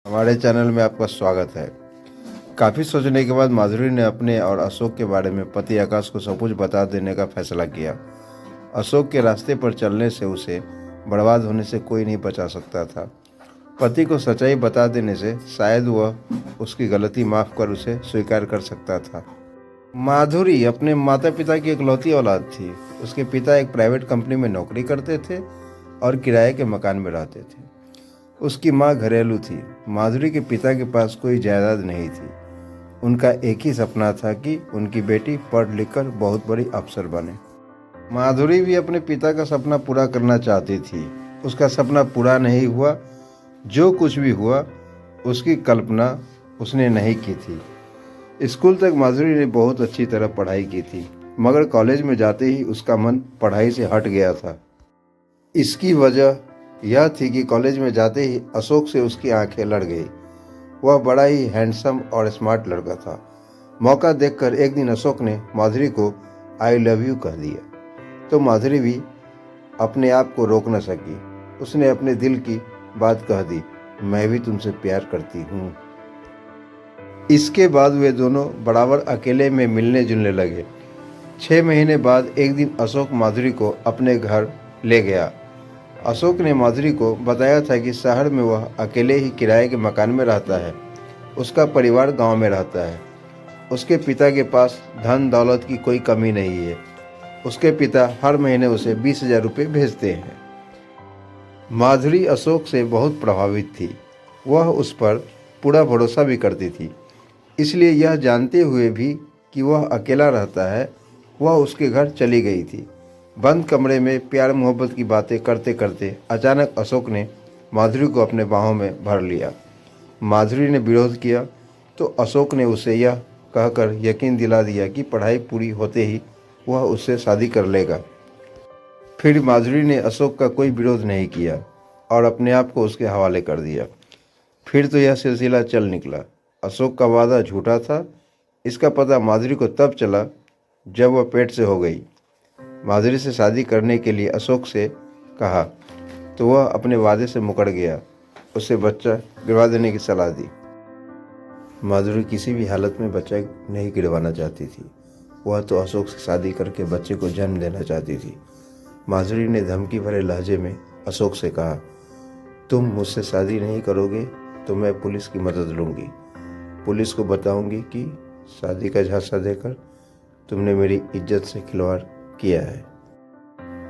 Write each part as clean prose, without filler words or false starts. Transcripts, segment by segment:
हमारे चैनल में आपका स्वागत है। काफ़ी सोचने के बाद माधुरी ने अपने और अशोक के बारे में पति आकाश को सब कुछ बता देने का फैसला किया। अशोक के रास्ते पर चलने से उसे बर्बाद होने से कोई नहीं बचा सकता था। पति को सच्चाई बता देने से शायद वह उसकी गलती माफ़ कर उसे स्वीकार कर सकता था। माधुरी अपने माता पिता की इकलौती औलाद थी। उसके पिता एक प्राइवेट कंपनी में नौकरी करते थे और किराए के मकान में रहते थे। उसकी माँ घरेलू थी। माधुरी के पिता के पास कोई जायदाद नहीं थी। उनका एक ही सपना था कि उनकी बेटी पढ़ लिखकर बहुत बड़ी अफसर बने। माधुरी भी अपने पिता का सपना पूरा करना चाहती थी। उसका सपना पूरा नहीं हुआ। जो कुछ भी हुआ उसकी कल्पना उसने नहीं की थी। स्कूल तक माधुरी ने बहुत अच्छी तरह पढ़ाई की थी, मगर कॉलेज में जाते ही उसका मन पढ़ाई से हट गया था। इसकी वजह यह थी कि कॉलेज में जाते ही अशोक से उसकी आंखें लड़ गई। वह बड़ा ही हैंडसम और स्मार्ट लड़का था। मौका देखकर एक दिन अशोक ने माधुरी को आई लव यू कह दिया, तो माधुरी भी अपने आप को रोक न सकी। उसने अपने दिल की बात कह दी, मैं भी तुमसे प्यार करती हूँ। इसके बाद वे दोनों बराबर अकेले में मिलने जुलने लगे। 6 महीने बाद एक दिन अशोक माधुरी को अपने घर ले गया। अशोक ने माधुरी को बताया था कि शहर में वह अकेले ही किराए के मकान में रहता है। उसका परिवार गांव में रहता है। उसके पिता के पास धन दौलत की कोई कमी नहीं है। उसके पिता हर महीने उसे 20,000 रुपये भेजते हैं। माधुरी अशोक से बहुत प्रभावित थी। वह उस पर पूरा भरोसा भी करती थी। इसलिए यह जानते हुए भी कि वह अकेला रहता है, वह उसके घर चली गई थी। बंद कमरे में प्यार मोहब्बत की बातें करते करते अचानक अशोक ने माधुरी को अपने बाहों में भर लिया। माधुरी ने विरोध किया तो अशोक ने उसे यह कहकर यकीन दिला दिया कि पढ़ाई पूरी होते ही वह उससे शादी कर लेगा। फिर माधुरी ने अशोक का कोई विरोध नहीं किया और अपने आप को उसके हवाले कर दिया। फिर तो यह सिलसिला चल निकला। अशोक का वादा झूठा था। इसका पता माधुरी को तब चला जब वह पेट से हो गई। माधुरी से शादी करने के लिए अशोक से कहा तो वह अपने वादे से मुकर गया। उसे बच्चा गिरवा देने की सलाह दी। माधुरी किसी भी हालत में बच्चा नहीं गिरवाना चाहती थी। वह तो अशोक से शादी करके बच्चे को जन्म देना चाहती थी। माधुरी ने धमकी भरे लहजे में अशोक से कहा, तुम मुझसे शादी नहीं करोगे तो मैं पुलिस की मदद लूँगी। पुलिस को बताऊंगी कि शादी का झांसा देकर तुमने मेरी इज्जत से खिलवाड़ किया है।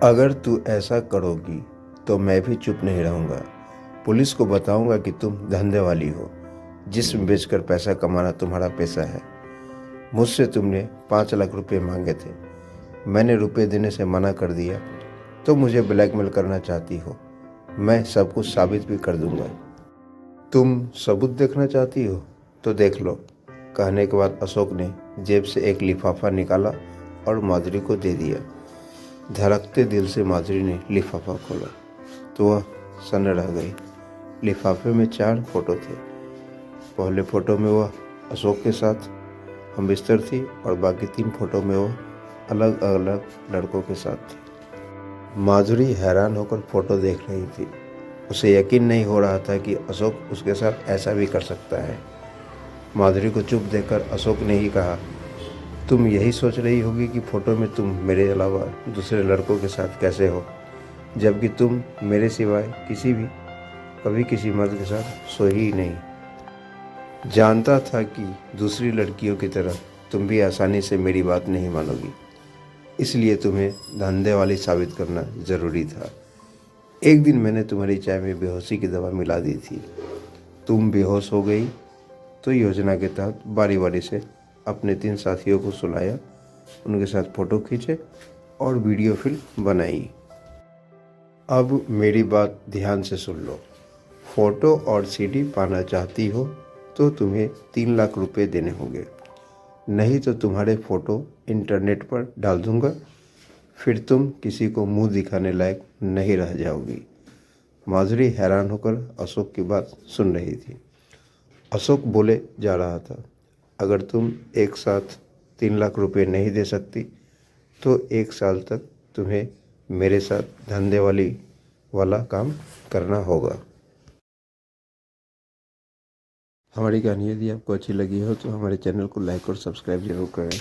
अगर तू ऐसा करोगी तो मैं भी चुप नहीं रहूँगा। पुलिस को बताऊंगा कि तुम धंधे वाली हो, जिस्म बेचकर पैसा कमाना तुम्हारा पेशा है। मुझसे तुमने 5 लाख रुपए मांगे थे। मैंने रुपए देने से मना कर दिया तो मुझे ब्लैकमेल करना चाहती हो। मैं सब कुछ साबित भी कर दूंगा। तुम सबूत देखना चाहती हो तो देख लो। कहने के बाद अशोक ने जेब से एक लिफाफा निकाला और माधुरी को दे दिया। धड़कते दिल से माधुरी ने लिफाफा खोला तो वह सन्न रह गई। लिफाफे में 4 फोटो थे। पहले फोटो में वह अशोक के साथ हमबिस्तर थी और बाकी 3 फोटो में वह अलग अलग लड़कों के साथ थी। माधुरी हैरान होकर फोटो देख रही थी। उसे यकीन नहीं हो रहा था कि अशोक उसके साथ ऐसा भी कर सकता है। माधुरी को चुप देखकर अशोक ने ही कहा, तुम यही सोच रही होगी कि फोटो में तुम मेरे अलावा दूसरे लड़कों के साथ कैसे हो, जबकि तुम मेरे सिवाय कभी किसी मर्द के साथ सोई ही नहीं। जानता था कि दूसरी लड़कियों की तरह तुम भी आसानी से मेरी बात नहीं मानोगी, इसलिए तुम्हें धंधे वाली साबित करना ज़रूरी था। एक दिन मैंने तुम्हारी चाय में बेहोशी की दवा मिला दी थी। तुम बेहोश हो गई तो योजना के तहत बारी बारी से अपने 3 साथियों को सुलाया, उनके साथ फ़ोटो खींचे और वीडियो फिल्म बनाई। अब मेरी बात ध्यान से सुन लो। फ़ोटो और सीडी पाना चाहती हो तो तुम्हें 3 लाख रुपए देने होंगे, नहीं तो तुम्हारे फ़ोटो इंटरनेट पर डाल दूंगा। फिर तुम किसी को मुंह दिखाने लायक नहीं रह जाओगी। माधुरी हैरान होकर अशोक की बात सुन रही थी। अशोक बोले जा रहा था, अगर तुम एक साथ 3 लाख रुपए नहीं दे सकती तो 1 साल तक तुम्हें मेरे साथ धंधे वाला काम करना होगा। हमारी कहानी यदि आपको अच्छी लगी हो तो हमारे चैनल को लाइक और सब्सक्राइब जरूर करें।